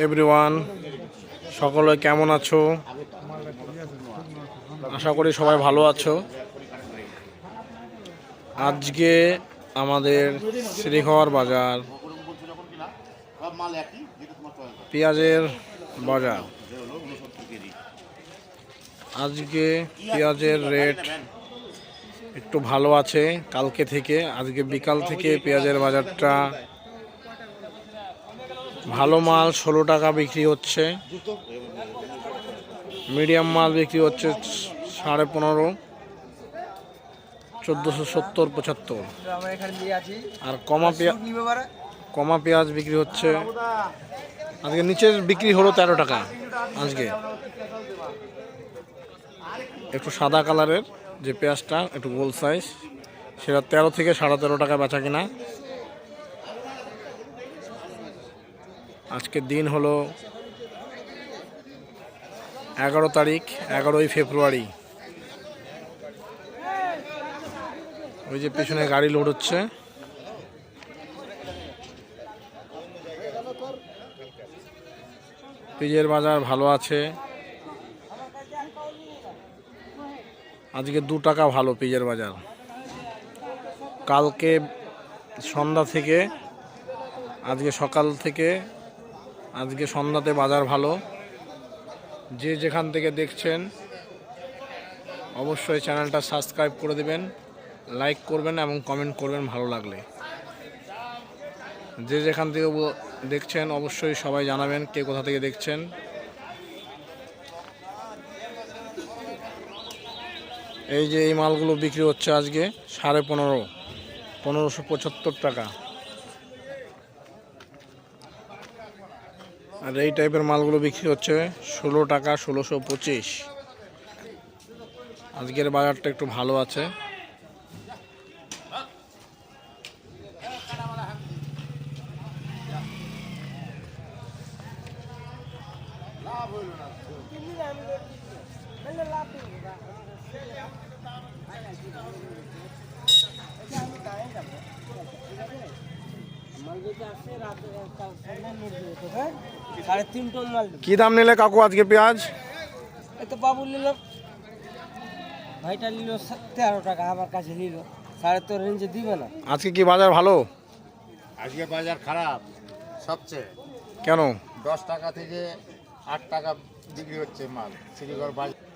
Everyone, সকলে কেমন আছো? আশা করি সবাই ভালো আছো। আজকে আমাদের শ্রীঘর বাজার পেঁয়াজের বাজার। আজকে পেঁয়াজের রেট একটু ভালো আছে কালকে থেকে। আজকে বিকাল থেকে পেঁয়াজের বাজারটা ভালো মাল 16 টাকা বিক্রি হচ্ছে, মিডিয়াম মাল বিক্রি হচ্ছে 15.5, 1470, 75। আর কমা পেঁয়াজ বিক্রি হচ্ছে আজকে নিচের বিক্রি হলো 13 টাকা। আজকে একটু সাদা কালারের যে পেঁয়াজটা একটু গোল সাইজ, সেটা 13 থেকে 13.5 টাকা বেচা কিনা। আজকের দিন হলো 11 তারিখ, 11ই ফেব্রুয়ারি। ওই যে পেছনে গাড়ি লোড হচ্ছে। পেঁয়াজের বাজার ভালো আছে। আজকে 2 টাকা ভালো পেঁয়াজের বাজার। কালকে সন্ধ্যা থেকে আজকে সকাল থেকে আজকে সন্ধ্যাতে বাজার ভালো। যে যেখান থেকে দেখছেন অবশ্যই চ্যানেলটা সাবস্ক্রাইব করে দেবেন, লাইক করবেন এবং কমেন্ট করবেন ভালো লাগলে। যে যেখান থেকে দেখছেন অবশ্যই সবাই জানাবেন কে কোথা থেকে দেখছেন। এই যে এই মালগুলো বিক্রি হচ্ছে আজকে 15.5, 1575 টাকা। আর এই টাইপের মালগুলো বিক্রি হচ্ছে 16 টাকা, 1625। আজকের বাজারটা একটু ভালো আছে। কি দাম নিলে কাকু আজকে পেঁয়াজ? বাবু নিল, ভাইটা নিল 13 টাকা, আমার কাছে নিল 13.5 রেঞ্জে দিবে না। আজকে কি বাজার ভালো? আজকে বাজার খারাপ সবচেয়ে। কেন? 10 টাকা থেকে 8 টাকা বিক্রি হচ্ছে মাল শ্রীঘর বাজার।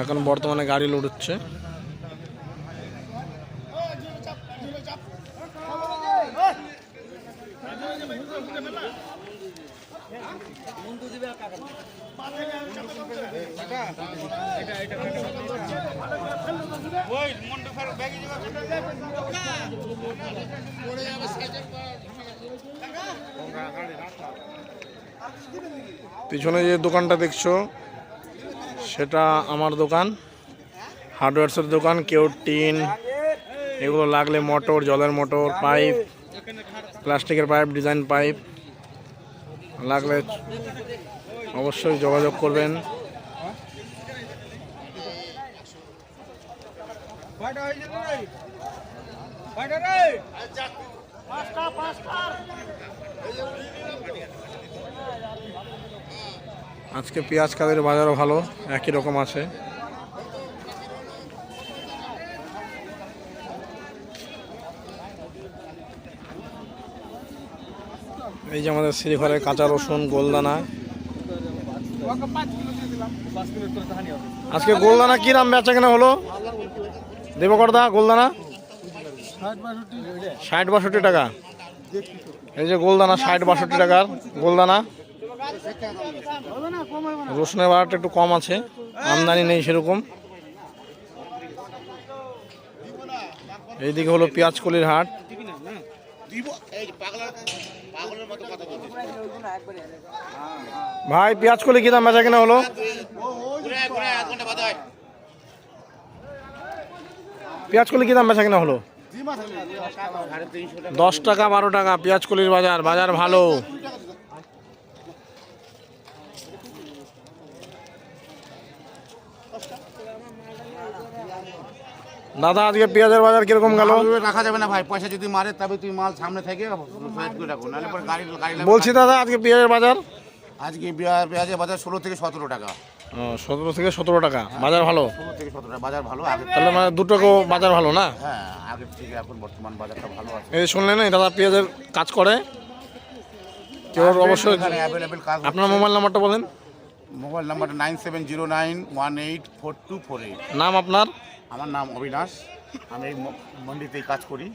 এখন বর্তমানে গাড়ি লোড হচ্ছে। পিছনে যে দোকানটা দেখছো সেটা আমার দোকান, হার্ডওয়্যারসের দোকান। কেউ টিন এগুলো লাগলে, মোটর, জলের মোটর, পাইপ, প্লাস্টিকের পাইপ, ডিজাইন পাইপ লাগলে অবশ্যই যোগাযোগ করবেন। আজকে পেঁয়াজ কালের বাজারও ভালো, একই রকম আছে। এই যে আমাদের শ্রীঘরের কাঁচা রসুন, গোলদানা। আজকে গোলদানা কি দাম বেচা কেনা হলো দেবকরদা? গোলদানা 60-62 টাকা। এই যে গোলদানা 60-62 টাকার গোলদানা। রসুনের বাজারটা একটু কম আছে, আমদানি নেই সেরকম। এইদিকে হলো পেঁয়াজকলির হাট। ভাই পেঁয়াজকলি কি দাম বেচা কেনা হলো? পেঁয়াজকলি কি দাম বেচা কেনা হলো? 10 টাকা, 12 টাকা পেঁয়াজকলির বাজার। বাজার ভালো। দাদা আজকে পেঁয়াজের বাজার কিরকম গেল? ভালোভাবে রাখা যাবে না ভাই, পয়সা যদি মারে তবে তুই মাল সামনে থেকে সাইড করে রাখো, নাহলে পরে গাড়ি লাগবে। বলছি দাদা আজকে পেঁয়াজের বাজার আজকে পেঁয়াজের বাজার 16 থেকে 17 টাকা। 17 থেকে 17 টাকা বাজার ভালো। 16 থেকে 17 টাকা বাজার ভালো। আগে তাহলে মানে দুটোকে বাজার ভালো না? হ্যাঁ, আগে থেকে এখন বর্তমান বাজারটা ভালো আছে। এই শুনলেন এই দাদা পেঁয়াজের কাজ করে, কেউ অবশ্যই। এখানে অ্যাভেলেবেল কাজ। আপনার মোবাইল নাম্বারটা বলেন। মোবাইল নাম্বারটা 9709184248। নাম আপনার? আমার নাম অবিনাশ, আমি এই মন্ডিতেই কাজ করি।